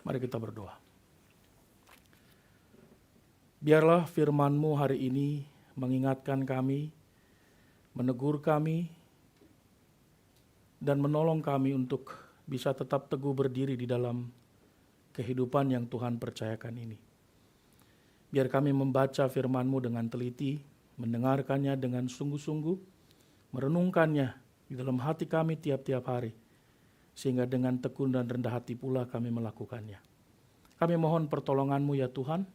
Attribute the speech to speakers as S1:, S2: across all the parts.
S1: Mari kita berdoa. Biarlah firman-Mu hari ini mengingatkan kami, menegur kami, dan menolong kami untuk bisa tetap teguh berdiri di dalam kehidupan yang Tuhan percayakan ini. Biar kami membaca firman-Mu dengan teliti, mendengarkannya dengan sungguh-sungguh, merenungkannya di dalam hati kami tiap-tiap hari, sehingga dengan tekun dan rendah hati pula kami melakukannya. Kami mohon pertolongan-Mu ya Tuhan,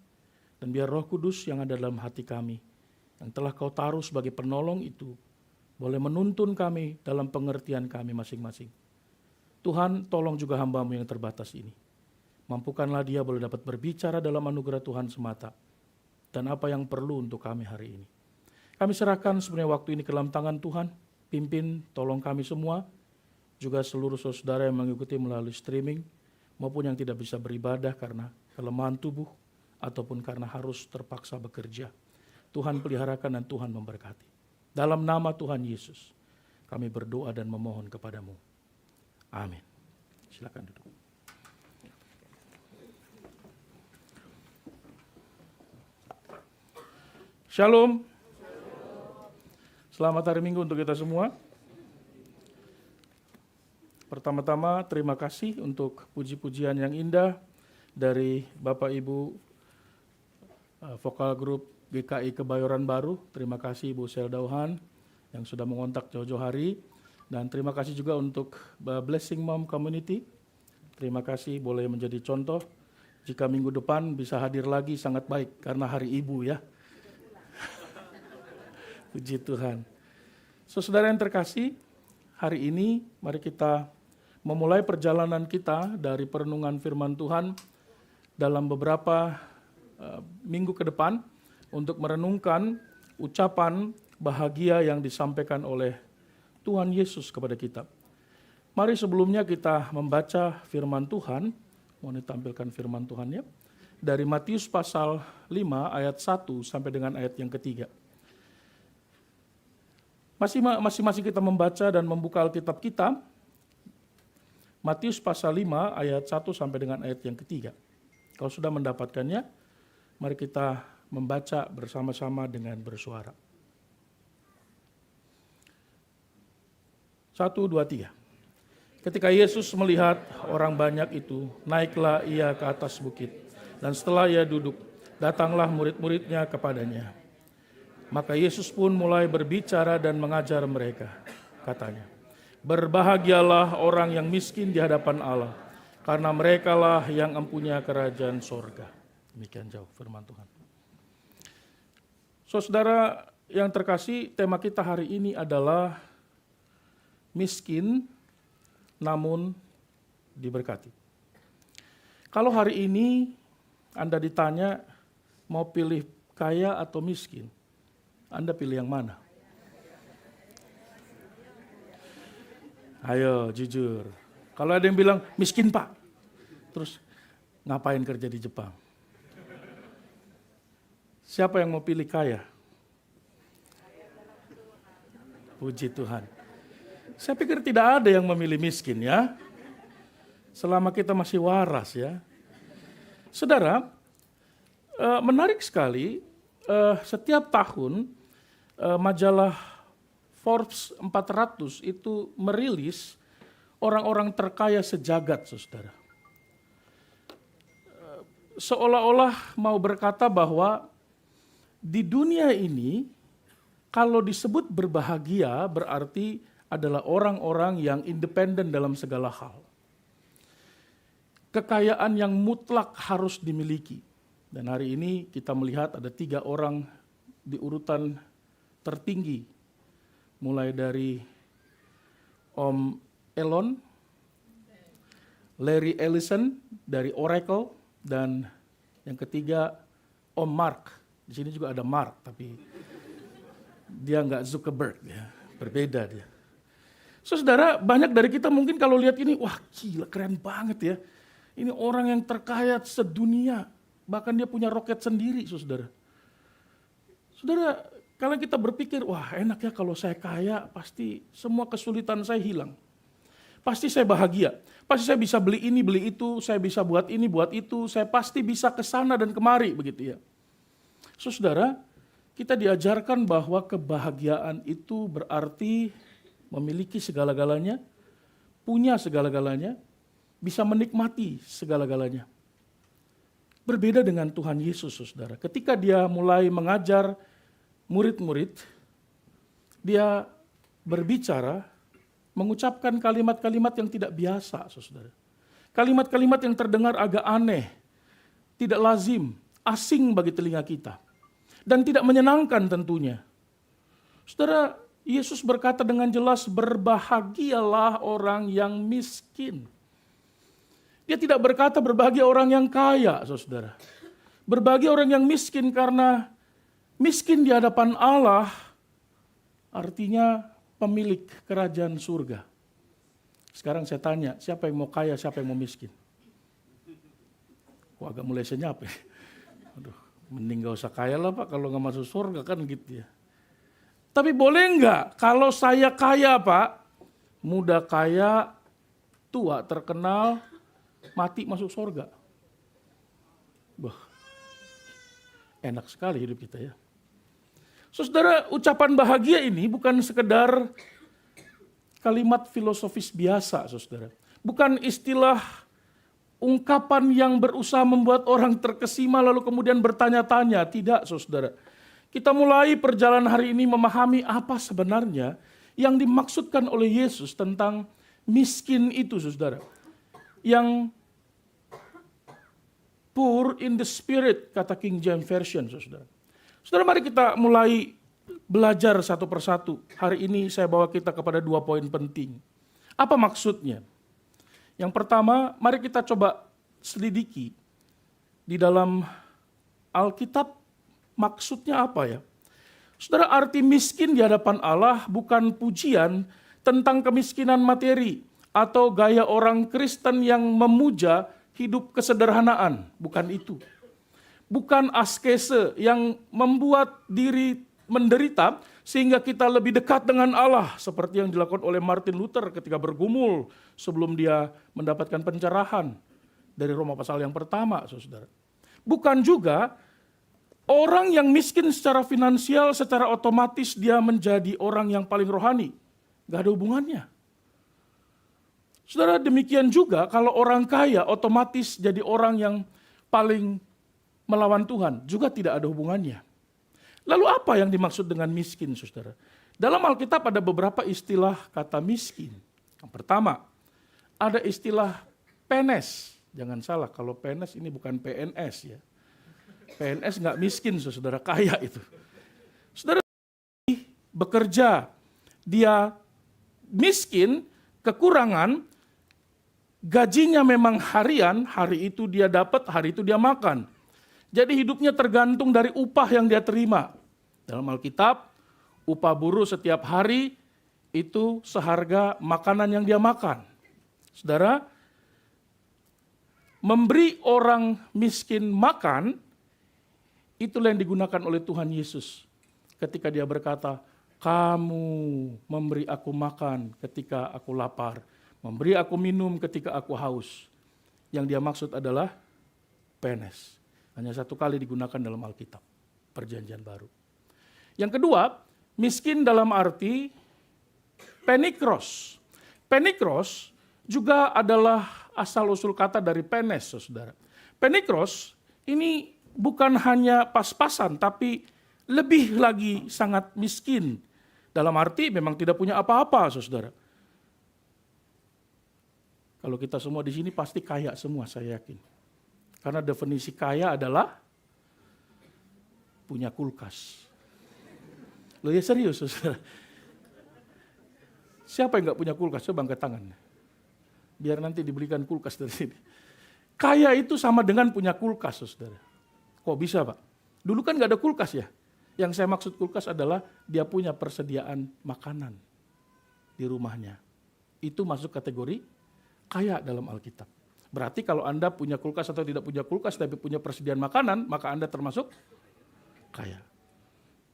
S1: dan biar Roh Kudus yang ada dalam hati kami, yang telah Kau taruh sebagai penolong itu, boleh menuntun kami dalam pengertian kami masing-masing. Tuhan, tolong juga hamba-Mu yang terbatas ini. Mampukanlah dia boleh dapat berbicara dalam anugerah Tuhan semata, dan apa yang perlu untuk kami hari ini. Kami serahkan sebenarnya waktu ini ke dalam tangan Tuhan, pimpin, tolong kami semua, juga seluruh saudara yang mengikuti melalui streaming, maupun yang tidak bisa beribadah karena kelemahan tubuh, ataupun karena harus terpaksa bekerja. Tuhan peliharakan dan Tuhan memberkati. Dalam nama Tuhan Yesus, kami berdoa dan memohon kepadamu. Amin. Silakan duduk. Shalom. Selamat hari Minggu untuk kita semua. Pertama-tama terima kasih untuk puji-pujian yang indah dari Bapak Ibu Vokal Grup GKI Kebayoran Baru. Terima kasih Ibu Seldauhan yang sudah mengontak jauh-jauh hari. Dan terima kasih juga untuk Blessing Mom Community. Terima kasih boleh menjadi contoh. Jika minggu depan bisa hadir lagi sangat baik karena hari Ibu ya. Puji Tuhan. Saudara yang terkasih, hari ini mari kita memulai perjalanan kita dari perenungan firman Tuhan dalam beberapa minggu ke depan untuk merenungkan ucapan bahagia yang disampaikan oleh Tuhan Yesus kepada kita. Mari sebelumnya kita membaca firman Tuhan, mau ditampilkan firman Tuhan ya, dari Matius pasal 5 ayat 1 sampai dengan ayat yang ketiga. Masing-masing kita membaca dan membuka Alkitab kita, Matius pasal 5 ayat 1 sampai dengan ayat yang ketiga. Kalau sudah mendapatkannya, mari kita membaca bersama-sama dengan bersuara. 1, 2, 3. Ketika Yesus melihat orang banyak itu, naiklah ia ke atas bukit. Dan setelah ia duduk, datanglah murid-muridnya kepadanya. Maka Yesus pun mulai berbicara dan mengajar mereka. Katanya, berbahagialah orang yang miskin di hadapan Allah, karena merekalah yang mempunyai kerajaan sorga. Demikian jauh firman Tuhan. Saudara yang terkasih, tema kita hari ini adalah miskin namun diberkati. Kalau hari ini Anda ditanya mau pilih kaya atau miskin, Anda pilih yang mana? Ayo jujur. Kalau ada yang bilang miskin Pak, terus ngapain kerja di Jepang? Siapa yang mau pilih kaya? Puji Tuhan. Saya pikir tidak ada yang memilih miskin ya. Selama kita masih waras ya. Saudara, menarik sekali, setiap tahun majalah Forbes 400 itu merilis orang-orang terkaya sejagat, saudara. Seolah-olah mau berkata bahwa di dunia ini, kalau disebut berbahagia berarti adalah orang-orang yang independen dalam segala hal. Kekayaan yang mutlak harus dimiliki. Dan hari ini kita melihat ada 3 orang di urutan tertinggi, mulai dari Om Elon, Larry Ellison dari Oracle, dan yang ketiga Om Mark. Di sini juga ada Mark, tapi dia nggak Zuckerberg, ya, berbeda dia. Saudara, banyak dari kita mungkin kalau lihat ini, wah gila keren banget ya. Ini orang yang terkaya sedunia, bahkan dia punya roket sendiri, saudara. Saudara, kalau kita berpikir, wah enak ya kalau saya kaya, pasti semua kesulitan saya hilang. pasti saya bahagia. Pasti saya bisa beli ini, beli itu, saya bisa buat ini, buat itu, saya pasti bisa ke sana dan kemari, begitu ya. Saudara, kita diajarkan bahwa kebahagiaan itu berarti memiliki segala-galanya, punya segala-galanya, bisa menikmati segala-galanya. Berbeda dengan Tuhan Yesus, saudara. Ketika dia mulai mengajar murid-murid, dia berbicara, mengucapkan kalimat-kalimat yang tidak biasa, saudara. Kalimat-kalimat yang terdengar agak aneh, tidak lazim, asing bagi telinga kita. Dan tidak menyenangkan tentunya. Saudara, Yesus berkata dengan jelas, berbahagialah orang yang miskin. Dia tidak berkata berbahagia orang yang kaya, saudara. Berbahagia orang yang miskin karena miskin di hadapan Allah artinya pemilik kerajaan surga. Sekarang saya tanya, siapa yang mau kaya, siapa yang mau miskin? Wah, agak mulai senyap ya. Aduh, mending gak usah kaya lah Pak, kalau gak masuk surga kan gitu ya. Tapi boleh nggak kalau saya kaya Pak, muda kaya, tua terkenal, mati masuk surga? Wah, enak sekali hidup kita ya. Saudara, ucapan bahagia ini bukan sekedar kalimat filosofis biasa, saudara. Bukan istilah ungkapan yang berusaha membuat orang terkesima lalu kemudian bertanya-tanya. Tidak, saudara. Kita mulai perjalanan hari ini memahami apa sebenarnya yang dimaksudkan oleh Yesus tentang miskin itu, saudara. Yang poor in the spirit, kata King James Version, saudara. Saudara, mari kita mulai belajar satu persatu. Hari ini saya bawa kita kepada 2 poin penting. Apa maksudnya? Yang pertama, mari kita coba selidiki di dalam Alkitab maksudnya apa ya? Saudara, arti miskin di hadapan Allah bukan pujian tentang kemiskinan materi atau gaya orang Kristen yang memuja hidup kesederhanaan. Bukan itu. Bukan askese yang membuat diri menderita sehingga kita lebih dekat dengan Allah seperti yang dilakukan oleh Martin Luther ketika bergumul sebelum dia mendapatkan pencerahan dari Roma pasal yang pertama, saudara. Bukan juga orang yang miskin secara finansial secara otomatis dia menjadi orang yang paling rohani. Gak ada hubungannya. Saudara, demikian juga kalau orang kaya otomatis jadi orang yang paling melawan Tuhan, juga tidak ada hubungannya. Lalu apa yang dimaksud dengan miskin, saudara? Dalam Alkitab ada beberapa istilah kata miskin. Yang pertama, ada istilah penes. Jangan salah, kalau penes ini bukan PNS ya. PNS nggak miskin, saudara, kaya itu. Saudara bekerja, dia miskin, kekurangan, gajinya memang harian, hari itu dia dapat, hari itu dia makan. Jadi hidupnya tergantung dari upah yang dia terima. Dalam Alkitab, upah buruh setiap hari itu seharga makanan yang dia makan. Saudara, memberi orang miskin makan, itulah yang digunakan oleh Tuhan Yesus. Ketika dia berkata, kamu memberi aku makan ketika aku lapar, memberi aku minum ketika aku haus. Yang dia maksud adalah penes. Hanya satu kali digunakan dalam Alkitab, Perjanjian Baru. Yang kedua, miskin dalam arti penikros. Penikros juga adalah asal-usul kata dari penes, saudara. Penikros ini bukan hanya pas-pasan, tapi lebih lagi sangat miskin. Dalam arti memang tidak punya apa-apa, saudara. Kalau kita semua di sini pasti kaya semua, saya yakin. Karena definisi kaya adalah punya kulkas. Loh ya serius, saudara. Siapa yang nggak punya kulkas? Coba angkat tangan. Biar nanti dibelikan kulkas dari sini. Kaya itu sama dengan punya kulkas, saudara. Kok bisa, Pak? Dulu kan nggak ada kulkas ya. Yang saya maksud kulkas adalah dia punya persediaan makanan di rumahnya. Itu masuk kategori kaya dalam Alkitab. Berarti kalau Anda punya kulkas atau tidak punya kulkas tapi punya persediaan makanan, maka Anda termasuk kaya.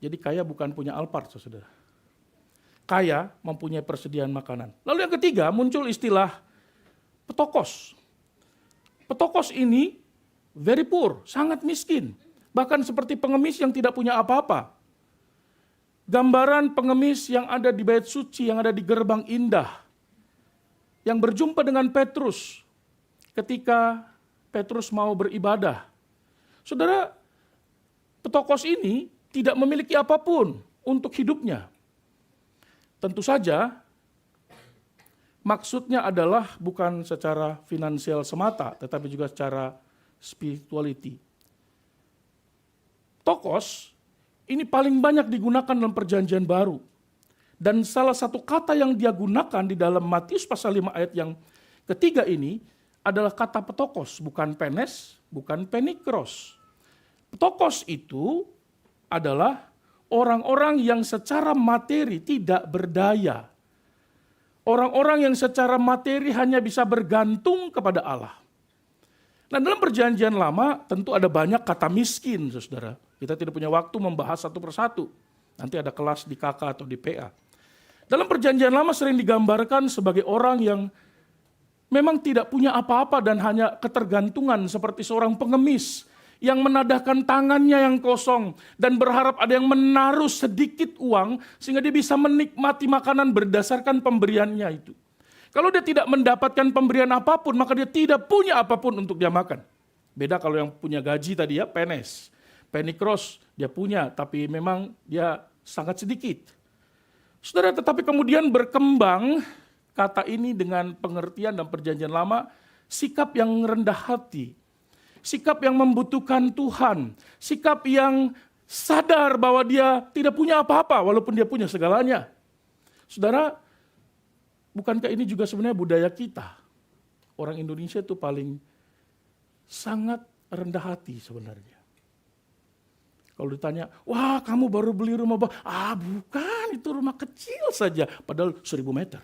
S1: Jadi kaya bukan punya Alphard, saudara. kaya, mempunyai persediaan makanan. Lalu yang ketiga muncul istilah petokos. Petokos ini very poor, sangat miskin. Bahkan seperti pengemis yang tidak punya apa-apa. Gambaran pengemis yang ada di bait suci, yang ada di gerbang indah. Yang berjumpa dengan Petrus ketika Petrus mau beribadah. Saudara, petokos ini tidak memiliki apapun untuk hidupnya. Tentu saja maksudnya adalah bukan secara finansial semata, tetapi juga secara spirituality. Tokos ini paling banyak digunakan dalam perjanjian baru. Dan salah satu kata yang dia gunakan di dalam Matius pasal 5 ayat yang ketiga ini adalah kata petokos, bukan penes, bukan penikros. Petokos itu adalah orang-orang yang secara materi tidak berdaya. Orang-orang yang secara materi hanya bisa bergantung kepada Allah. Nah, dalam perjanjian lama tentu ada banyak kata miskin, saudara. Kita tidak punya waktu membahas satu persatu. Nanti ada kelas di KK atau di PA. Dalam perjanjian lama sering digambarkan sebagai orang yang memang tidak punya apa-apa dan hanya ketergantungan seperti seorang pengemis yang menadahkan tangannya yang kosong dan berharap ada yang menaruh sedikit uang sehingga dia bisa menikmati makanan berdasarkan pemberiannya itu. Kalau dia tidak mendapatkan pemberian apapun, maka dia tidak punya apapun untuk dia makan. Beda kalau yang punya gaji tadi ya, penes. Penikros dia punya, tapi memang dia sangat sedikit. Saudara, tetapi kemudian berkembang kata ini dengan pengertian dan perjanjian lama, sikap yang rendah hati. Sikap yang membutuhkan Tuhan, sikap yang sadar bahwa dia tidak punya apa-apa walaupun dia punya segalanya. Saudara, bukankah ini juga sebenarnya budaya kita? Orang Indonesia itu paling sangat rendah hati sebenarnya. Kalau ditanya, wah kamu baru beli rumah, bukan, itu rumah kecil saja, padahal 1000 meter.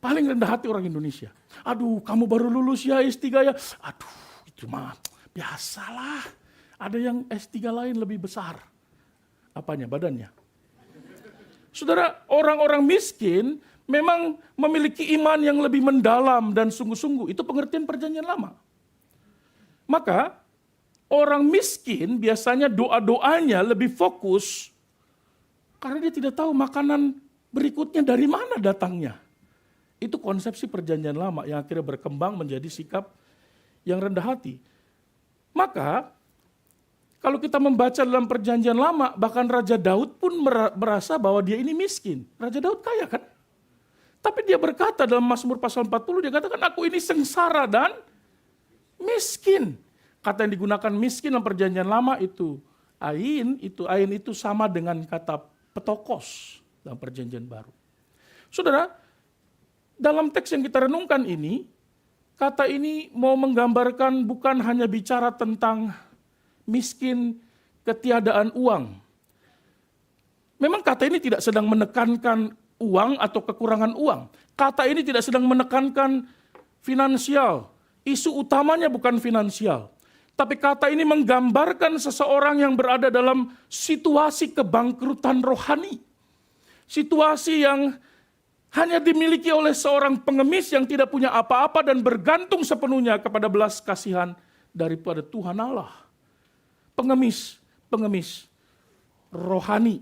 S1: Paling rendah hati orang Indonesia. Aduh, kamu baru lulus ya S3 ya. Aduh, itu mah biasalah. Ada yang S3 lain lebih besar. Apanya? Badannya. Saudara, orang-orang miskin memang memiliki iman yang lebih mendalam dan sungguh-sungguh. Itu pengertian perjanjian lama. Maka, orang miskin biasanya doa-doanya lebih fokus karena dia tidak tahu makanan berikutnya dari mana datangnya. Itu konsepsi perjanjian lama yang akhirnya berkembang menjadi sikap yang rendah hati. Maka, kalau kita membaca dalam perjanjian lama, bahkan Raja Daud pun merasa bahwa dia ini miskin. Raja Daud kaya kan? Tapi dia berkata dalam Mazmur pasal 40, dia katakan, aku ini sengsara dan miskin. Kata yang digunakan miskin dalam perjanjian lama itu ain itu sama dengan kata petokos dalam perjanjian baru. Saudara, dalam teks yang kita renungkan ini, kata ini mau menggambarkan bukan hanya bicara tentang miskin ketiadaan uang. Memang kata ini tidak sedang menekankan uang atau kekurangan uang. Kata ini tidak sedang menekankan finansial. Isu utamanya bukan finansial. Tapi kata ini menggambarkan seseorang yang berada dalam situasi kebangkrutan rohani. Situasi yang hanya dimiliki oleh seorang pengemis yang tidak punya apa-apa dan bergantung sepenuhnya kepada belas kasihan daripada Tuhan Allah. Pengemis rohani.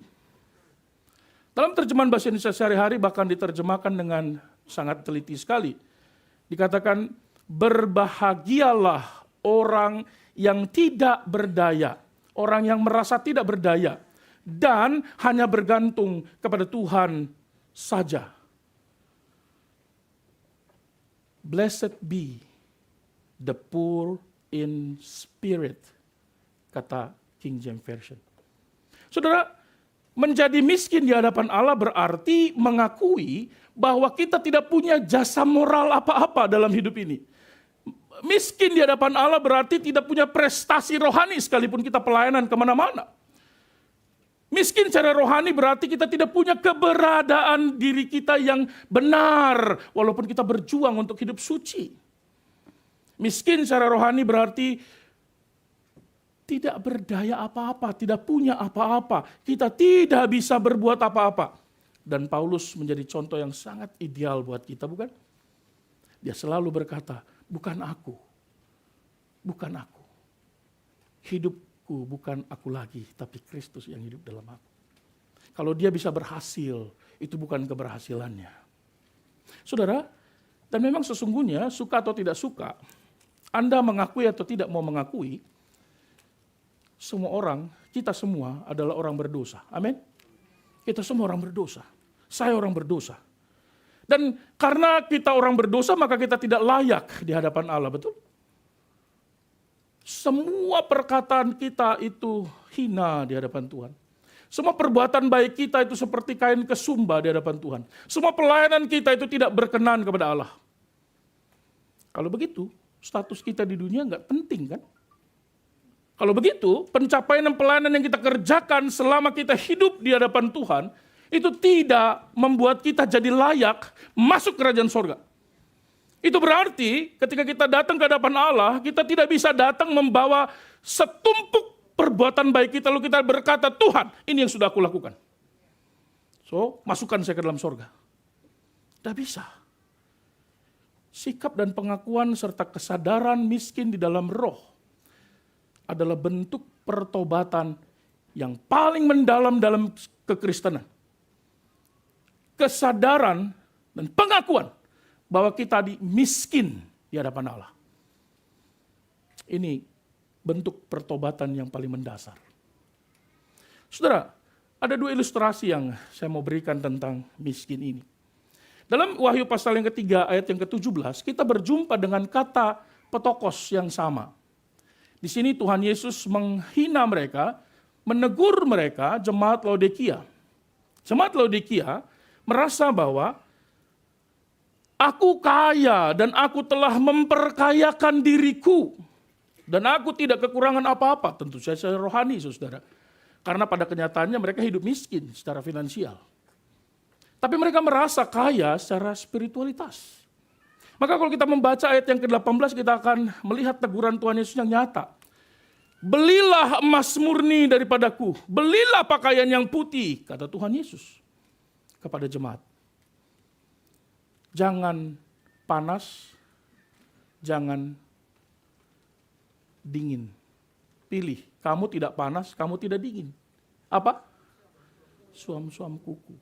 S1: Dalam terjemahan bahasa Indonesia sehari-hari bahkan diterjemahkan dengan sangat teliti sekali. Dikatakan, berbahagialah orang yang tidak berdaya, orang yang merasa tidak berdaya, dan hanya bergantung kepada Tuhan saja. Blessed be the poor in spirit, kata King James Version. Saudara, menjadi miskin di hadapan Allah berarti mengakui bahwa kita tidak punya jasa moral apa-apa dalam hidup ini. Miskin di hadapan Allah berarti tidak punya prestasi rohani sekalipun kita pelayanan kemana-mana. Miskin secara rohani berarti kita tidak punya keberadaan diri kita yang benar walaupun kita berjuang untuk hidup suci. Miskin secara rohani berarti tidak berdaya apa-apa, tidak punya apa-apa. Kita tidak bisa berbuat apa-apa. dan Paulus menjadi contoh yang sangat ideal buat kita, bukan? Dia selalu berkata, bukan aku. Hidupku bukan aku lagi, tapi Kristus yang hidup dalam aku. Kalau dia bisa berhasil, itu bukan keberhasilannya. Saudara, dan memang sesungguhnya suka atau tidak suka, Anda mengakui atau tidak mau mengakui, semua orang, kita semua adalah orang berdosa. Amin? Kita semua orang berdosa. Saya orang berdosa. Dan karena kita orang berdosa, maka kita tidak layak di hadapan Allah, betul? Semua perkataan kita itu hina di hadapan Tuhan. Semua perbuatan baik kita itu seperti kain kesumba di hadapan Tuhan. Semua pelayanan kita itu tidak berkenan kepada Allah. Kalau begitu, status kita di dunia nggak penting kan? Kalau begitu, pencapaian pelayanan yang kita kerjakan selama kita hidup di hadapan Tuhan, itu tidak membuat kita jadi layak masuk kerajaan sorga. Itu berarti ketika kita datang ke hadapan Allah, kita tidak bisa datang membawa setumpuk perbuatan baik kita, lalu kita berkata, Tuhan, ini yang sudah aku lakukan. So, masukkan saya ke dalam sorga. Tidak bisa. Sikap dan pengakuan serta kesadaran miskin di dalam roh adalah bentuk pertobatan yang paling mendalam dalam kekristenan. Kesadaran dan pengakuan bahwa kita miskin di hadapan Allah. Ini bentuk pertobatan yang paling mendasar. Saudara, ada dua ilustrasi yang saya mau berikan tentang miskin ini. Dalam Wahyu pasal yang ketiga ayat yang ke-17, kita berjumpa dengan kata petokos yang sama. Di sini Tuhan Yesus menghina mereka, menegur mereka, jemaat Laodikia. Jemaat Laodikia merasa bahwa aku kaya dan aku telah memperkayakan diriku. Dan aku tidak kekurangan apa-apa, tentu saja secara rohani, saudara. Karena pada kenyataannya mereka hidup miskin secara finansial. Tapi mereka merasa kaya secara spiritualitas. Maka kalau kita membaca ayat yang ke-18, kita akan melihat teguran Tuhan Yesus yang nyata. Belilah emas murni daripadaku, belilah pakaian yang putih, kata Tuhan Yesus kepada jemaat. Jangan panas, jangan dingin. Pilih, kamu tidak panas, kamu tidak dingin. Apa? Suam-suam kuku.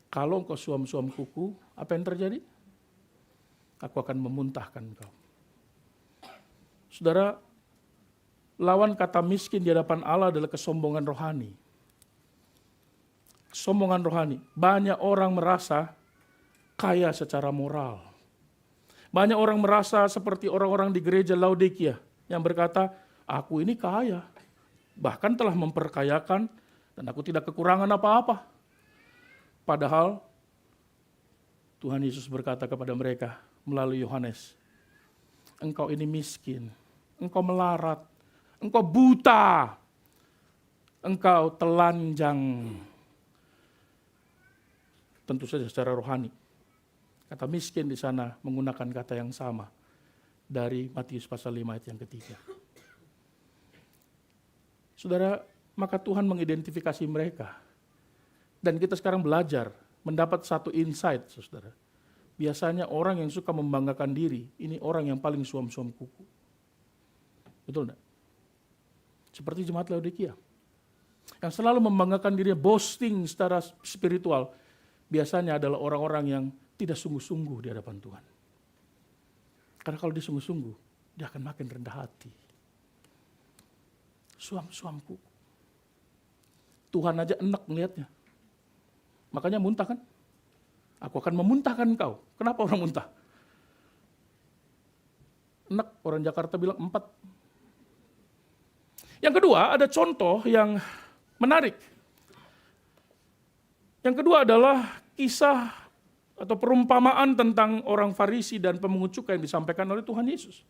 S1: Kalau engkau suam-suam kuku, apa yang terjadi? Aku akan memuntahkan engkau. Saudara, lawan kata miskin di hadapan Allah adalah kesombongan rohani. Kesombongan rohani. Banyak orang merasa kaya secara moral. Banyak orang merasa seperti orang-orang di gereja Laodikia yang berkata, aku ini kaya, bahkan telah memperkayakan dan aku tidak kekurangan apa-apa. Padahal Tuhan Yesus berkata kepada mereka melalui Yohanes, engkau ini miskin, engkau melarat, engkau buta, engkau telanjang. Tentu saja secara rohani. Kata miskin di sana menggunakan kata yang sama dari Matius pasal 5 ayat yang ketiga. Saudara, maka Tuhan mengidentifikasi mereka. Dan kita sekarang belajar mendapat satu insight, saudara. Biasanya orang yang suka membanggakan diri, ini orang yang paling suam-suam kuku. Betul enggak? Seperti jemaat Laodikia. Yang selalu membanggakan dirinya, boasting secara spiritual, biasanya adalah orang-orang yang tidak sungguh-sungguh di hadapan Tuhan. Karena kalau dia sungguh-sungguh, dia akan makin rendah hati. Suam-suam kuku. Tuhan aja enak melihatnya. Makanya muntah kan? Aku akan memuntahkan engkau. Kenapa orang muntah? Enak, orang Jakarta bilang 4. Yang kedua, ada contoh yang menarik. Yang kedua adalah kisah atau perumpamaan tentang orang Farisi dan pemungut cukai yang disampaikan oleh Tuhan Yesus.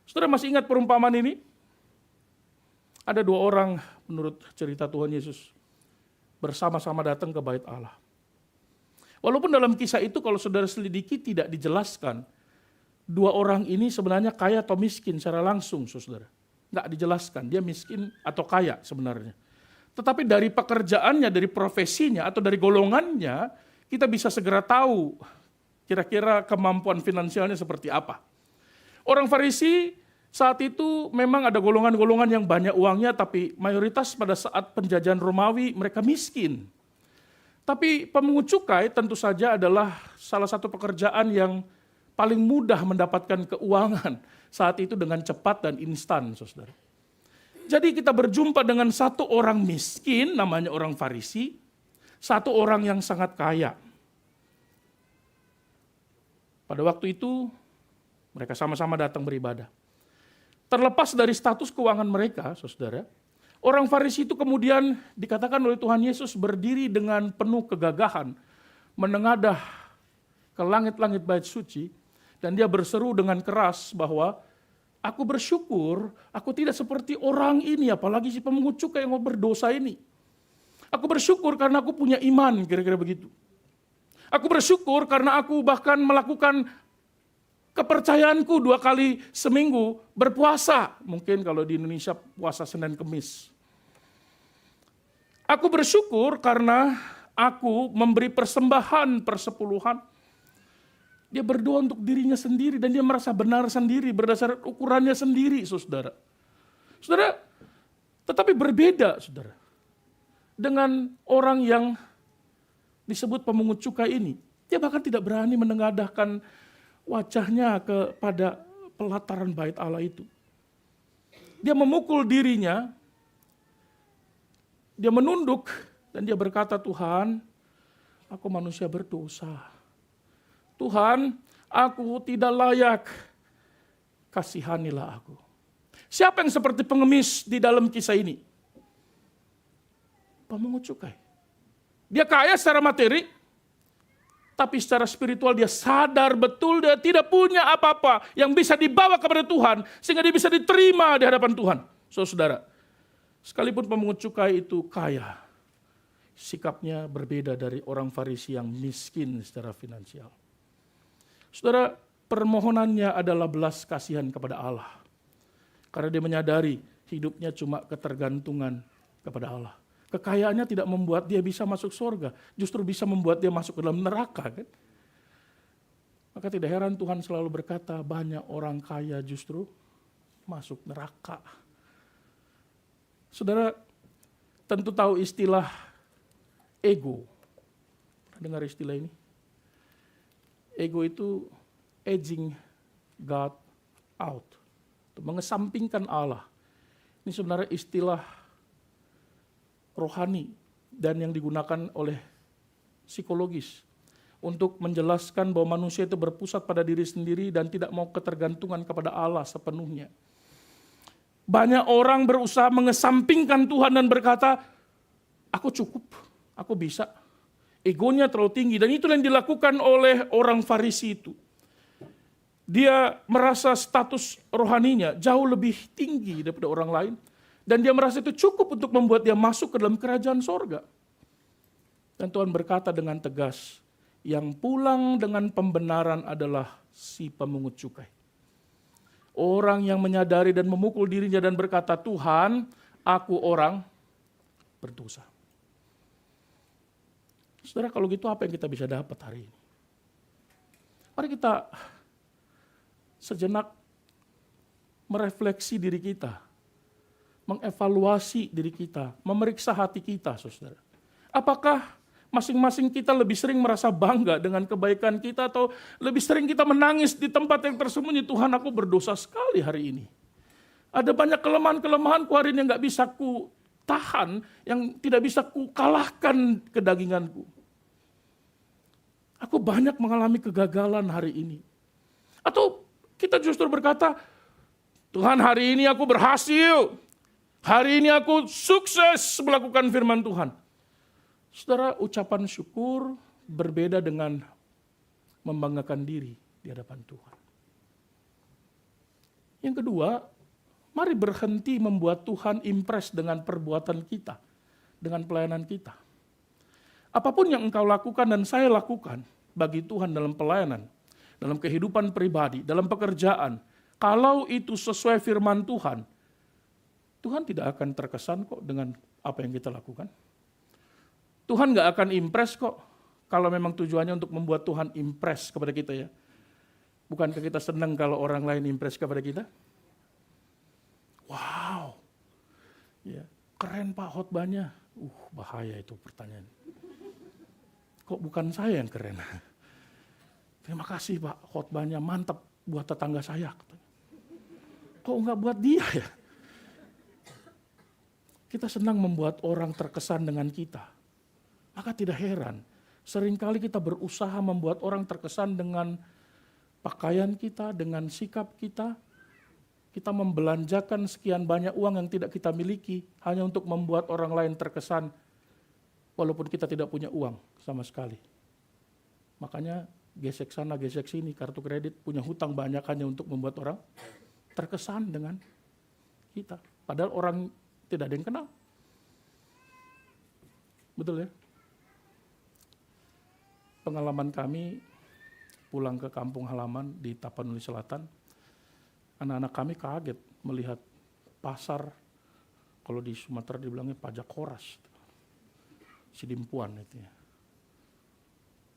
S1: Saudara masih ingat perumpamaan ini? Ada 2 orang menurut cerita Tuhan Yesus bersama-sama datang ke bait Allah. Walaupun dalam kisah itu kalau saudara selidiki tidak dijelaskan 2 orang ini sebenarnya kaya atau miskin secara langsung, saudara. Nggak dijelaskan dia miskin atau kaya sebenarnya. Tetapi dari pekerjaannya, dari profesinya, atau dari golongannya, kita bisa segera tahu kira-kira kemampuan finansialnya seperti apa. Orang Farisi saat itu memang ada golongan-golongan yang banyak uangnya, tapi mayoritas pada saat penjajahan Romawi mereka miskin. Tapi pemungut cukai tentu saja adalah salah satu pekerjaan yang paling mudah mendapatkan keuangan saat itu dengan cepat dan instan, saudara. Jadi kita berjumpa dengan satu orang miskin, namanya orang Farisi, satu orang yang sangat kaya. Pada waktu itu, mereka sama-sama datang beribadah. Terlepas dari status keuangan mereka, saudara, orang Farisi itu kemudian dikatakan oleh Tuhan Yesus berdiri dengan penuh kegagahan, menengadah ke langit-langit bait suci, dan dia berseru dengan keras bahwa, aku bersyukur, aku tidak seperti orang ini, apalagi si pemungut cukai yang berdosa ini. Aku bersyukur karena aku punya iman, kira-kira begitu. Aku bersyukur karena aku bahkan melakukan kepercayaanku 2 kali seminggu berpuasa. Mungkin kalau di Indonesia puasa Senin Kemis. Aku bersyukur karena aku memberi persembahan persepuluhan. Dia berdoa untuk dirinya sendiri dan dia merasa benar sendiri berdasar ukurannya sendiri, saudara. Saudara, tetapi berbeda, saudara, dengan orang yang disebut pemungut cukai ini. Dia bahkan tidak berani menengadahkan wajahnya kepada pelataran bait Allah itu. Dia memukul dirinya, dia menunduk dan dia berkata, Tuhan, aku manusia berdosa. Tuhan, aku tidak layak, kasihanilah aku. Siapa yang seperti pengemis di dalam kisah ini? Pemungut cukai. Dia kaya secara materi, tapi secara spiritual dia sadar betul dia tidak punya apa-apa yang bisa dibawa kepada Tuhan, sehingga dia bisa diterima di hadapan Tuhan. Saudara, sekalipun pemungut cukai itu kaya, sikapnya berbeda dari orang Farisi yang miskin secara finansial. Saudara, permohonannya adalah belas kasihan kepada Allah. Karena dia menyadari hidupnya cuma ketergantungan kepada Allah. Kekayaannya tidak membuat dia bisa masuk surga, justru bisa membuat dia masuk ke dalam neraka. Kan? Maka tidak heran Tuhan selalu berkata, banyak orang kaya justru masuk neraka. Saudara, tentu tahu istilah ego. Pernah dengar istilah ini? Ego itu edging God out, mengesampingkan Allah. Ini sebenarnya istilah rohani dan yang digunakan oleh psikologis untuk menjelaskan bahwa manusia itu berpusat pada diri sendiri dan tidak mau ketergantungan kepada Allah sepenuhnya. Banyak orang berusaha mengesampingkan Tuhan dan berkata, aku cukup, aku bisa. Egonya terlalu tinggi dan itu yang dilakukan oleh orang Farisi itu. Dia merasa status rohaninya jauh lebih tinggi daripada orang lain. Dan dia merasa itu cukup untuk membuat dia masuk ke dalam kerajaan sorga. Dan Tuhan berkata dengan tegas, yang pulang dengan pembenaran adalah si pemungut cukai. Orang yang menyadari dan memukul dirinya dan berkata, Tuhan, aku orang berdosa. Saudara, kalau gitu apa yang kita bisa dapat hari ini? Mari kita sejenak merefleksi diri kita, mengevaluasi diri kita, memeriksa hati kita, saudara. Apakah masing-masing kita lebih sering merasa bangga dengan kebaikan kita atau lebih sering kita menangis di tempat yang tersembunyi, Tuhan aku berdosa sekali hari ini. Ada banyak kelemahan-kelemahanku hari ini yang gak bisa ku tahan, yang tidak bisa ku kalahkan kedaginganku. Aku banyak mengalami kegagalan hari ini. Atau kita justru berkata, Tuhan hari ini aku berhasil. Hari ini aku sukses melakukan firman Tuhan. Saudara, ucapan syukur berbeda dengan membanggakan diri di hadapan Tuhan. Yang kedua, mari berhenti membuat Tuhan impress dengan perbuatan kita, dengan pelayanan kita. Apapun yang engkau lakukan dan saya lakukan bagi Tuhan dalam pelayanan, dalam kehidupan pribadi, dalam pekerjaan, kalau itu sesuai firman Tuhan, Tuhan tidak akan terkesan kok dengan apa yang kita lakukan. Tuhan gak akan impress kok kalau memang tujuannya untuk membuat Tuhan impress kepada kita ya. Bukankah kita senang kalau orang lain impress kepada kita? Wow, ya, keren Pak khotbahnya. Bahaya itu pertanyaan. Kok bukan saya yang keren? Terima kasih Pak khotbahnya mantap buat tetangga saya. Kok enggak buat dia ya? Kita senang membuat orang terkesan dengan kita. Maka tidak heran, seringkali kita berusaha membuat orang terkesan dengan pakaian kita, dengan sikap kita. Kita membelanjakan sekian banyak uang yang tidak kita miliki hanya untuk membuat orang lain terkesan walaupun kita tidak punya uang sama sekali. Makanya gesek sana, gesek sini, kartu kredit, punya hutang banyak hanya untuk membuat orang terkesan dengan kita. Padahal orang tidak ada yang kenal. Betul ya? Pengalaman kami pulang ke kampung halaman di Tapanuli Selatan, anak-anak kami kaget melihat pasar, kalau di Sumatera dibilangnya pajak koras, Sidimpuan itu ya.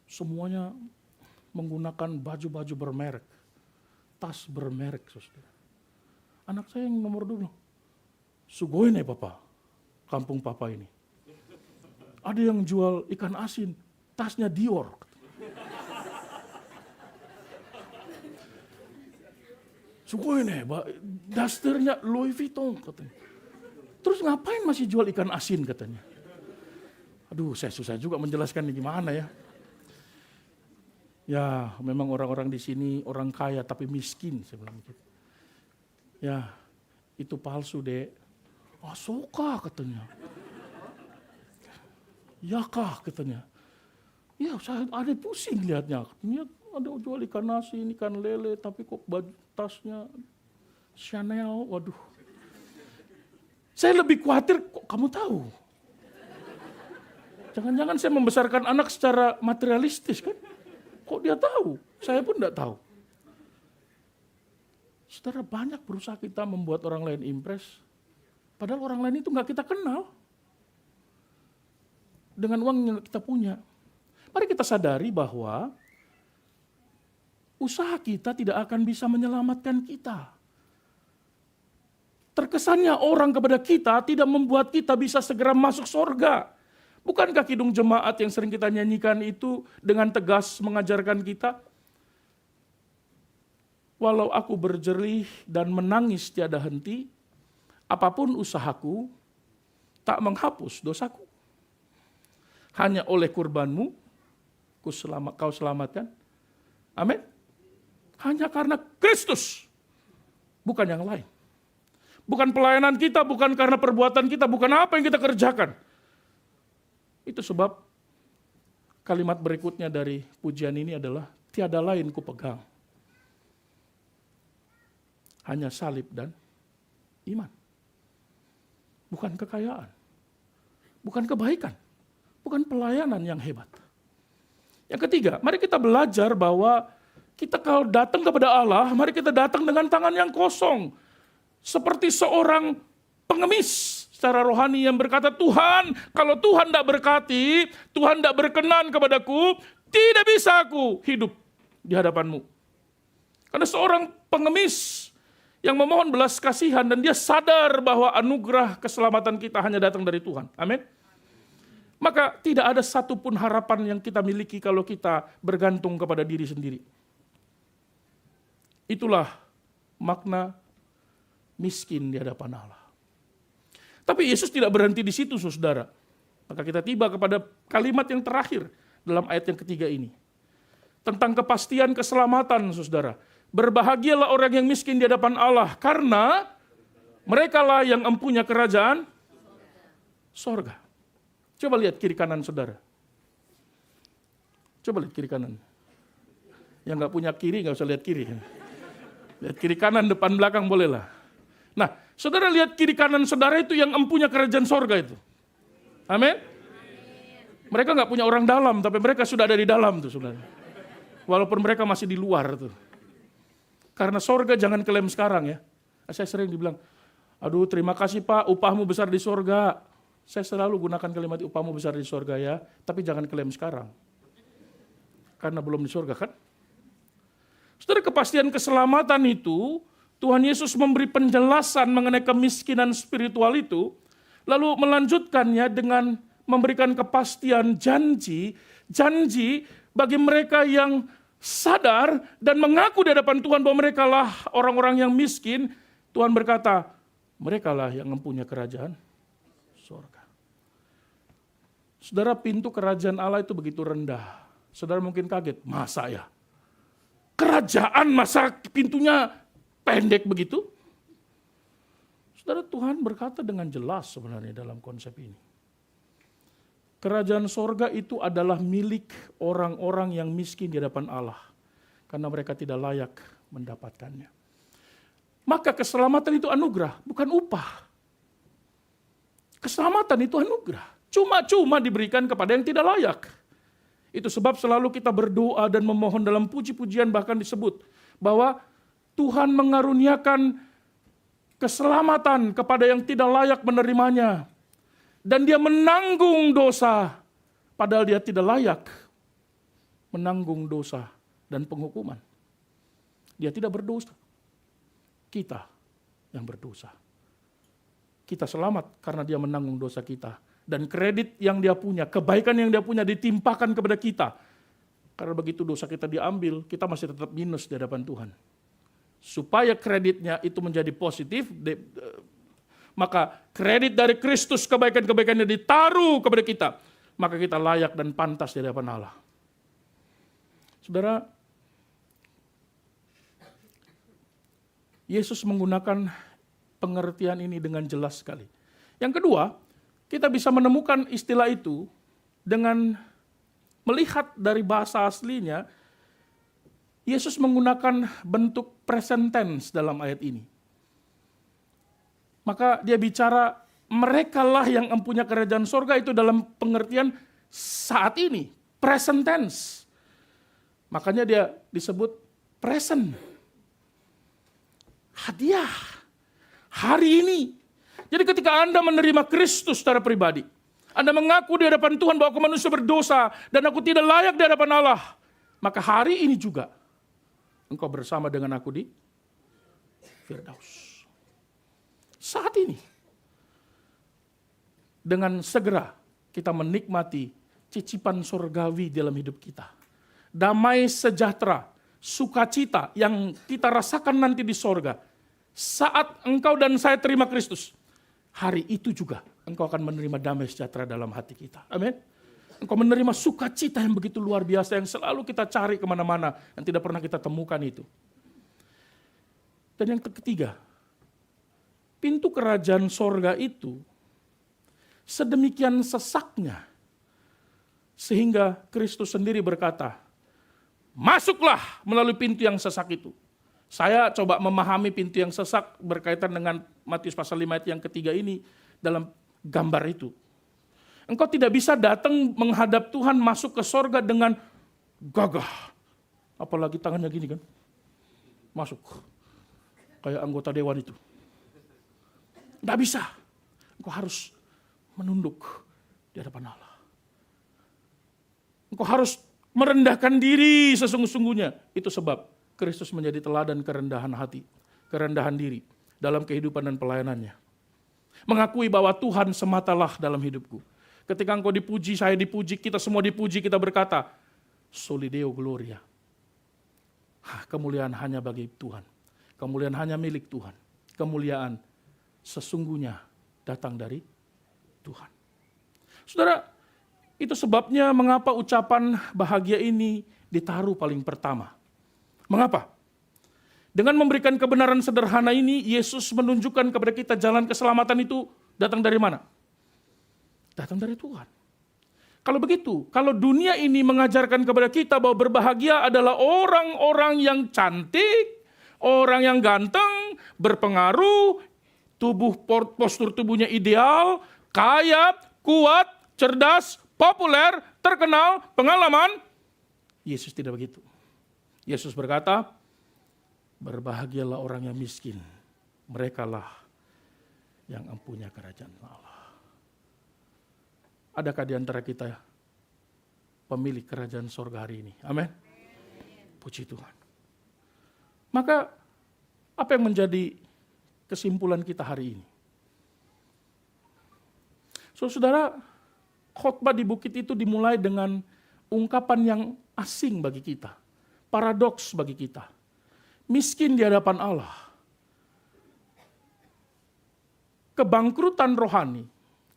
S1: Semuanya menggunakan baju-baju bermerek, tas bermerek, saudara. Anak saya yang nomor 2, sugoi nih papa, kampung papa ini. Ada yang jual ikan asin, tasnya Dior. Sugoi nih, dasternya Louis Vuitton katanya. Terus ngapain masih jual ikan asin katanya. Aduh, saya susah juga menjelaskan gimana ya. Ya, memang orang-orang di sini orang kaya tapi miskin, saya bilang gitu. Ya, itu palsu, Dek. Suka katanya. Ya kah katanya. Ya, saya ada pusing lihatnya. Katanya ada jual ikan asin, ikan lele, tapi kok baju tasnya Chanel, waduh. Saya lebih khawatir, kok kamu tahu? Jangan-jangan saya membesarkan anak secara materialistis kan? Kok dia tahu? Saya pun tidak tahu. Saudara, banyak berusaha kita membuat orang lain impress, padahal orang lain itu nggak kita kenal. Dengan uang yang kita punya. Mari kita sadari bahwa usaha kita tidak akan bisa menyelamatkan kita. Terkesannya orang kepada kita tidak membuat kita bisa segera masuk surga. Bukankah kidung jemaat yang sering kita nyanyikan itu dengan tegas mengajarkan kita? Walau aku berjerih dan menangis tiada henti, apapun usahaku tak menghapus dosaku. Hanya oleh kurbanmu kau selamatkan. Amin. Hanya karena Kristus, bukan yang lain. Bukan pelayanan kita, bukan karena perbuatan kita, bukan apa yang kita kerjakan. Itu sebab kalimat berikutnya dari pujian ini adalah tiada lain kupegang. Hanya salib dan iman. Bukan kekayaan. Bukan kebaikan. Bukan pelayanan yang hebat. Yang ketiga, mari kita belajar bahwa kita kalau datang kepada Allah, mari kita datang dengan tangan yang kosong. Seperti seorang pengemis secara rohani yang berkata, Tuhan, kalau Tuhan tidak berkati, Tuhan tidak berkenan kepadaku, tidak bisa aku hidup di hadapan-Mu. Karena seorang pengemis yang memohon belas kasihan dan dia sadar bahwa anugerah keselamatan kita hanya datang dari Tuhan. Amin. Maka tidak ada satupun harapan yang kita miliki kalau kita bergantung kepada diri sendiri. Itulah makna miskin di hadapan Allah. Tapi Yesus tidak berhenti di situ, saudara. Maka kita tiba kepada kalimat yang terakhir dalam ayat yang ketiga ini. Tentang kepastian keselamatan, saudara. Berbahagialah orang yang miskin di hadapan Allah, karena merekalah yang empunya kerajaan sorga. Coba lihat kiri kanan saudara. Coba lihat kiri kanan. Yang nggak punya kiri nggak usah lihat kiri. Lihat kiri kanan, depan belakang bolehlah. Nah, saudara lihat kiri kanan saudara itu yang empunya kerajaan sorga itu. Amin. Mereka nggak punya orang dalam, tapi mereka sudah ada di dalam tuh saudara. Walaupun mereka masih di luar tuh. Karena sorga jangan klaim sekarang ya. Saya sering dibilang, aduh terima kasih Pak, upahmu besar di sorga. Saya selalu gunakan kalimat upahmu besar di surga ya, tapi jangan klaim sekarang. Karena belum di surga kan? Saudara, kepastian keselamatan itu, Tuhan Yesus memberi penjelasan mengenai kemiskinan spiritual itu, lalu melanjutkannya dengan memberikan kepastian janji bagi mereka yang sadar dan mengaku di hadapan Tuhan bahwa mereka lah orang-orang yang miskin. Tuhan berkata, mereka lah yang mempunyai kerajaan surga. Saudara, pintu kerajaan Allah itu begitu rendah. Saudara mungkin kaget, masa ya? Kerajaan masa pintunya pendek begitu? Saudara, Tuhan berkata dengan jelas sebenarnya dalam konsep ini. Kerajaan sorga itu adalah milik orang-orang yang miskin di hadapan Allah. Karena mereka tidak layak mendapatkannya. Maka keselamatan itu anugerah, bukan upah. Keselamatan itu anugerah. Cuma-cuma diberikan kepada yang tidak layak. Itu sebab selalu kita berdoa dan memohon dalam puji-pujian bahkan disebut bahwa Tuhan mengaruniakan keselamatan kepada yang tidak layak menerimanya. Dan dia menanggung dosa, padahal dia tidak layak menanggung dosa dan penghukuman. Dia tidak berdosa. Kita yang berdosa. Kita selamat karena dia menanggung dosa kita. Dan kredit yang dia punya, kebaikan yang dia punya ditimpakan kepada kita. Karena begitu dosa kita diambil, kita masih tetap minus di hadapan Tuhan. Supaya kreditnya itu menjadi positif, maka kredit dari Kristus kebaikan-kebaikannya ditaruh kepada kita. Maka kita layak dan pantas di hadapan Allah. Saudara, Yesus menggunakan pengertian ini dengan jelas sekali. Yang kedua, kita bisa menemukan istilah itu dengan melihat dari bahasa aslinya, Yesus menggunakan bentuk present tense dalam ayat ini. Maka dia bicara, merekalah yang mempunyai kerajaan sorga itu dalam pengertian saat ini, present tense. Makanya dia disebut present. Hadiah, hari ini. Jadi ketika Anda menerima Kristus secara pribadi, Anda mengaku di hadapan Tuhan bahwa aku manusia berdosa dan aku tidak layak di hadapan Allah, maka hari ini juga engkau bersama dengan aku di Firdaus. Saat ini, dengan segera kita menikmati cicipan surgawi dalam hidup kita. Damai sejahtera, sukacita yang kita rasakan nanti di sorga. Saat engkau dan saya terima Kristus, hari itu juga engkau akan menerima damai sejahtera dalam hati kita. Amin. Engkau menerima sukacita yang begitu luar biasa yang selalu kita cari kemana-mana dan tidak pernah kita temukan itu. Dan yang ketiga, pintu kerajaan sorga itu sedemikian sesaknya sehingga Kristus sendiri berkata, masuklah melalui pintu yang sesak itu. Saya coba memahami pintu yang sesak berkaitan dengan Matius pasal 5 ayat yang ketiga ini dalam gambar itu. Engkau tidak bisa datang menghadap Tuhan masuk ke sorga dengan gagah. Apalagi tangannya gini kan. Masuk. Kayak anggota dewan itu. Tidak bisa. Engkau harus menunduk di hadapan Allah. Engkau harus merendahkan diri sesungguh-sungguhnya. Itu sebab Kristus menjadi teladan kerendahan hati, kerendahan diri dalam kehidupan dan pelayanannya. Mengakui bahwa Tuhan sematalah dalam hidupku. Ketika engkau dipuji, saya dipuji, kita semua dipuji, kita berkata, Soli Deo Gloria. Kemuliaan hanya bagi Tuhan. Kemuliaan hanya milik Tuhan. Kemuliaan sesungguhnya datang dari Tuhan. Saudara, itu sebabnya mengapa ucapan bahagia ini ditaruh paling pertama. Mengapa? Dengan memberikan kebenaran sederhana ini, Yesus menunjukkan kepada kita jalan keselamatan itu datang dari mana? Datang dari Tuhan. Kalau begitu, kalau dunia ini mengajarkan kepada kita bahwa berbahagia adalah orang-orang yang cantik, orang yang ganteng, berpengaruh, postur tubuhnya ideal, kaya, kuat, cerdas, populer, terkenal, pengalaman. Yesus tidak begitu. Yesus berkata, berbahagialah orang yang miskin. Merekalah yang mempunyai kerajaan Allah. Adakah di antara kita pemilik kerajaan sorga hari ini? Amin. Puji Tuhan. Maka apa yang menjadi kesimpulan kita hari ini? Saudara, khotbah di bukit itu dimulai dengan ungkapan yang asing bagi kita. Paradoks bagi kita. Miskin di hadapan Allah. Kebangkrutan rohani.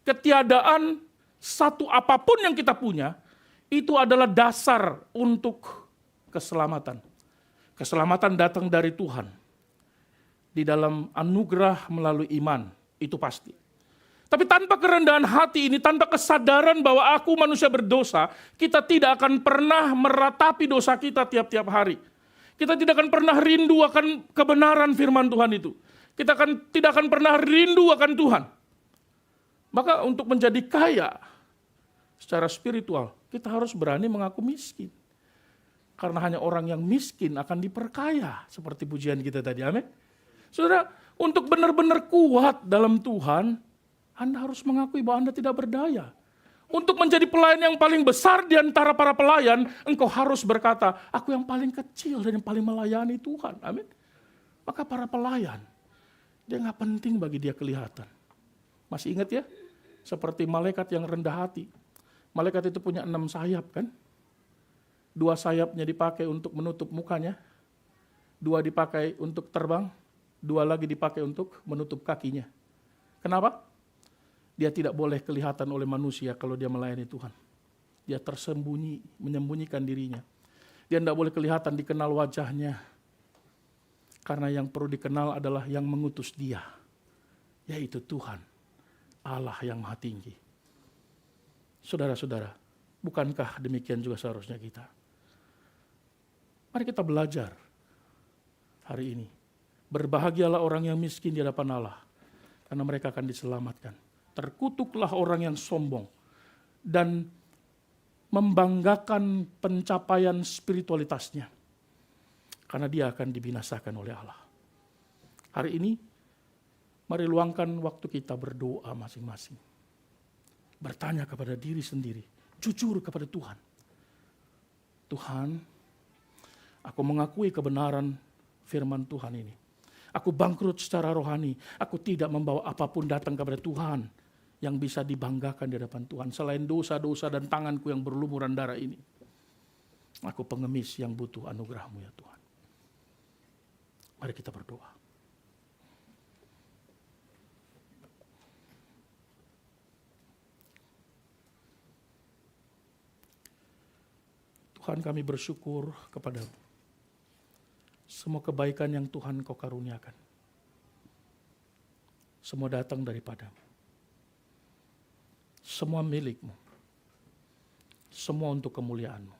S1: Ketiadaan satu apapun yang kita punya, itu adalah dasar untuk keselamatan. Keselamatan datang dari Tuhan. Di dalam anugerah melalui iman, itu pasti. Tapi tanpa kerendahan hati ini, tanpa kesadaran bahwa aku manusia berdosa, kita tidak akan pernah meratapi dosa kita tiap-tiap hari. Kita tidak akan pernah rindu akan kebenaran firman Tuhan itu. Kita tidak akan pernah rindu akan Tuhan. Maka untuk menjadi kaya secara spiritual, kita harus berani mengaku miskin. Karena hanya orang yang miskin akan diperkaya, seperti pujian kita tadi, amin. Saudara, untuk benar-benar kuat dalam Tuhan, Anda harus mengakui bahwa Anda tidak berdaya. Untuk menjadi pelayan yang paling besar di antara para pelayan, engkau harus berkata, aku yang paling kecil dan yang paling melayani Tuhan. Amin. Maka para pelayan, dia nggak penting bagi dia kelihatan. Masih ingat ya? Seperti malaikat yang rendah hati. Malaikat itu punya 6 sayap kan? 2 sayapnya dipakai untuk menutup mukanya. 2 dipakai untuk terbang. 2 lagi dipakai untuk menutup kakinya. Kenapa? Dia tidak boleh kelihatan oleh manusia kalau dia melayani Tuhan. Dia tersembunyi, menyembunyikan dirinya. Dia tidak boleh kelihatan, dikenal wajahnya. Karena yang perlu dikenal adalah yang mengutus dia. Yaitu Tuhan, Allah yang Maha Tinggi. Saudara-saudara, bukankah demikian juga seharusnya kita? Mari kita belajar hari ini. Berbahagialah orang yang miskin di hadapan Allah. Karena mereka akan diselamatkan. Terkutuklah orang yang sombong dan membanggakan pencapaian spiritualitasnya. Karena dia akan dibinasakan oleh Allah. Hari ini, mari luangkan waktu kita berdoa masing-masing. Bertanya kepada diri sendiri, jujur kepada Tuhan. Tuhan, aku mengakui kebenaran firman Tuhan ini. Aku bangkrut secara rohani. Aku tidak membawa apapun datang kepada Tuhan yang bisa dibanggakan di hadapan Tuhan. Selain dosa-dosa dan tanganku yang berlumuran darah ini. Aku pengemis yang butuh anugerah-Mu ya Tuhan. Mari kita berdoa. Tuhan, kami bersyukur kepada-Mu. Semua kebaikan yang Tuhan Kau karuniakan. Semua datang daripada-Mu. Semua milik-Mu. Semua untuk kemuliaan-Mu.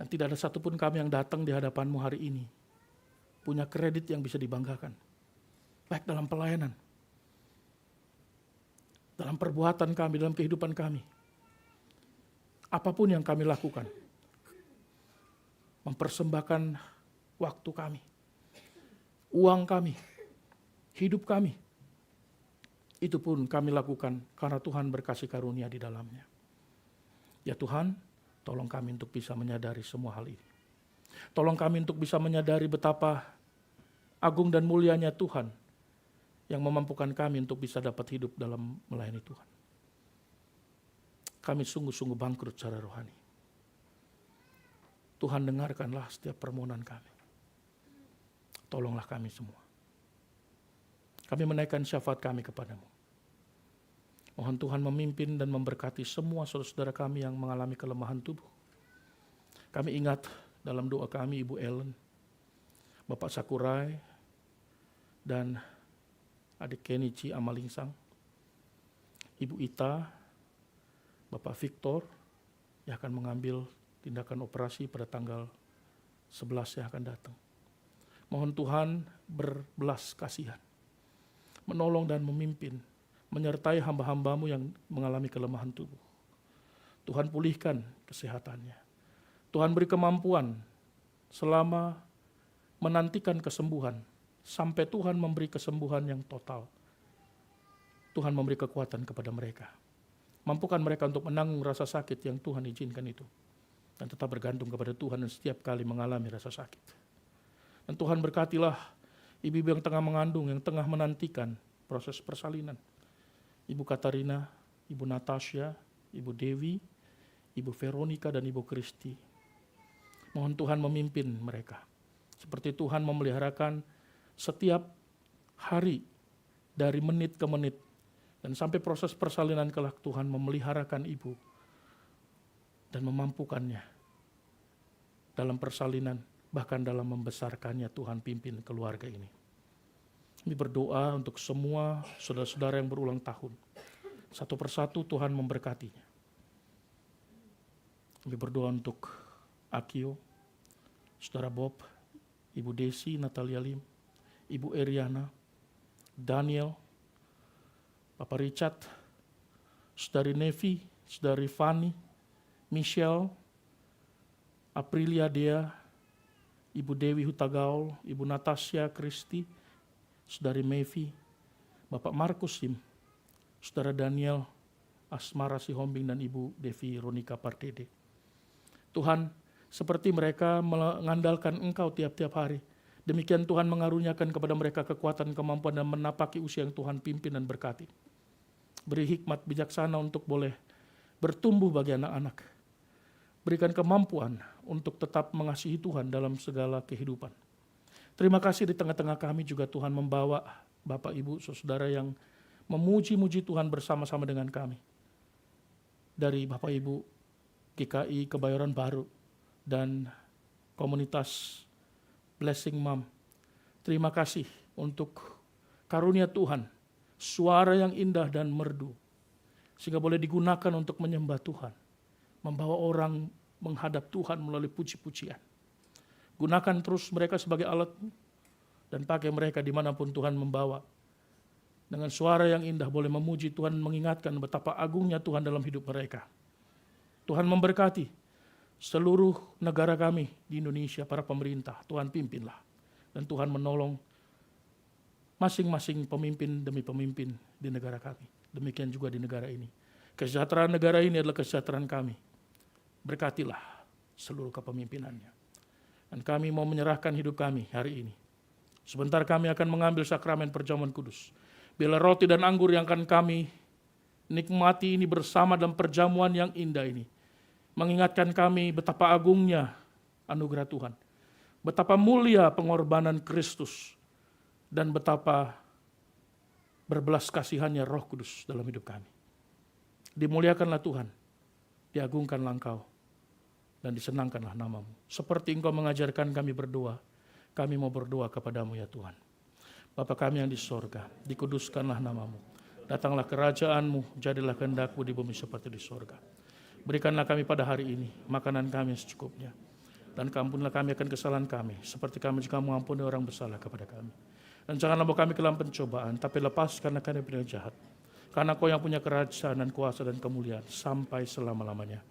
S1: Dan tidak ada satupun kami yang datang di hadapan-Mu hari ini punya kredit yang bisa dibanggakan. Baik dalam pelayanan, dalam perbuatan kami, dalam kehidupan kami. Apapun yang kami lakukan. Mempersembahkan waktu kami, uang kami, hidup kami. Itu pun kami lakukan karena Tuhan berkasih karunia di dalamnya. Ya Tuhan, tolong kami untuk bisa menyadari semua hal ini. Tolong kami untuk bisa menyadari betapa agung dan mulianya Tuhan yang memampukan kami untuk bisa dapat hidup dalam melayani Tuhan. Kami sungguh-sungguh bangkrut secara rohani. Tuhan, dengarkanlah setiap permohonan kami. Tolonglah kami semua. Kami menaikkan syafaat kami kepadamu. Mohon Tuhan memimpin dan memberkati semua saudara-saudara kami yang mengalami kelemahan tubuh. Kami ingat dalam doa kami Ibu Ellen, Bapak Sakurai, dan adik Kenichi Amalingsang, Ibu Ita, Bapak Victor, yang akan mengambil tindakan operasi pada tanggal 11 yang akan datang. Mohon Tuhan berbelas kasihan, menolong dan memimpin, menyertai hamba-hamba-Mu yang mengalami kelemahan tubuh. Tuhan pulihkan kesehatannya. Tuhan beri kemampuan selama menantikan kesembuhan, sampai Tuhan memberi kesembuhan yang total. Tuhan memberi kekuatan kepada mereka. Mampukan mereka untuk menanggung rasa sakit yang Tuhan izinkan itu. Dan tetap bergantung kepada Tuhan dan setiap kali mengalami rasa sakit. Dan Tuhan berkatilah ibu-ibu yang tengah mengandung, yang tengah menantikan proses persalinan. Ibu Katarina, Ibu Natasha, Ibu Dewi, Ibu Veronica, dan Ibu Kristi. Mohon Tuhan memimpin mereka. Seperti Tuhan memeliharakan setiap hari dari menit ke menit. Dan sampai proses persalinan kelak Tuhan memeliharakan ibu dan memampukannya dalam persalinan, bahkan dalam membesarkannya. Tuhan pimpin keluarga ini. Kami berdoa untuk semua saudara-saudara yang berulang tahun. Satu persatu Tuhan memberkatinya. Kami berdoa untuk Akio, Saudara Bob, Ibu Desi, Natalia Lim, Ibu Eriana, Daniel, Bapak Richard, Saudari Nevi, Saudari Fanny, Michelle, Aprilia Dea, Ibu Dewi Hutagaul, Ibu Natasha Kristi, Saudari Mevi, Bapak Markus Sim, Saudara Daniel, Asmara Sihombing, dan Ibu Devi Ronika Pardede. Tuhan, seperti mereka mengandalkan Engkau tiap-tiap hari, demikian Tuhan mengaruniakan kepada mereka kekuatan, kemampuan, dan menapaki usia yang Tuhan pimpin dan berkati. Beri hikmat bijaksana untuk boleh bertumbuh bagi anak-anak. Berikan kemampuan untuk tetap mengasihi Tuhan dalam segala kehidupan. Terima kasih di tengah-tengah kami juga Tuhan membawa Bapak Ibu saudara yang memuji-muji Tuhan bersama-sama dengan kami. Dari Bapak Ibu GKI Kebayoran Baru dan komunitas Blessing Mom. Terima kasih untuk karunia Tuhan, suara yang indah dan merdu, sehingga boleh digunakan untuk menyembah Tuhan, membawa orang menghadap Tuhan melalui puji-pujian. Gunakan terus mereka sebagai alat-Mu, dan pakai mereka dimanapun Tuhan membawa. Dengan suara yang indah boleh memuji Tuhan, mengingatkan betapa agungnya Tuhan dalam hidup mereka. Tuhan memberkati seluruh negara kami di Indonesia, para pemerintah. Tuhan pimpinlah, dan Tuhan menolong masing-masing pemimpin demi pemimpin di negara kami. Demikian juga di negara ini. Kesejahteraan negara ini adalah kesejahteraan kami. Berkatilah seluruh kepemimpinannya. Dan kami mau menyerahkan hidup kami hari ini. Sebentar kami akan mengambil sakramen perjamuan kudus. Bila roti dan anggur yang akan kami nikmati ini bersama dalam perjamuan yang indah ini, mengingatkan kami betapa agungnya anugerah Tuhan. Betapa mulia pengorbanan Kristus. Dan betapa berbelas kasihannya Roh Kudus dalam hidup kami. Dimuliakanlah Tuhan, diagungkanlah Engkau, dan disenangkanlah nama-Mu. Seperti Engkau mengajarkan kami berdoa, kami mau berdoa kepadamu ya Tuhan. Bapa kami yang di sorga, dikuduskanlah nama-Mu. Datanglah kerajaan-Mu, jadilah kehendak-Mu di bumi seperti di sorga. Berikanlah kami pada hari ini makanan kami yang secukupnya. Dan ampunilah kami akan kesalahan kami, seperti kami juga mengampuni orang bersalah kepada kami. Dan janganlah bawa kami ke dalam pencobaan, tapi lepaskanlah kami dari jahat. Karena Kau yang punya kerajaan dan kuasa dan kemuliaan sampai selama-lamanya.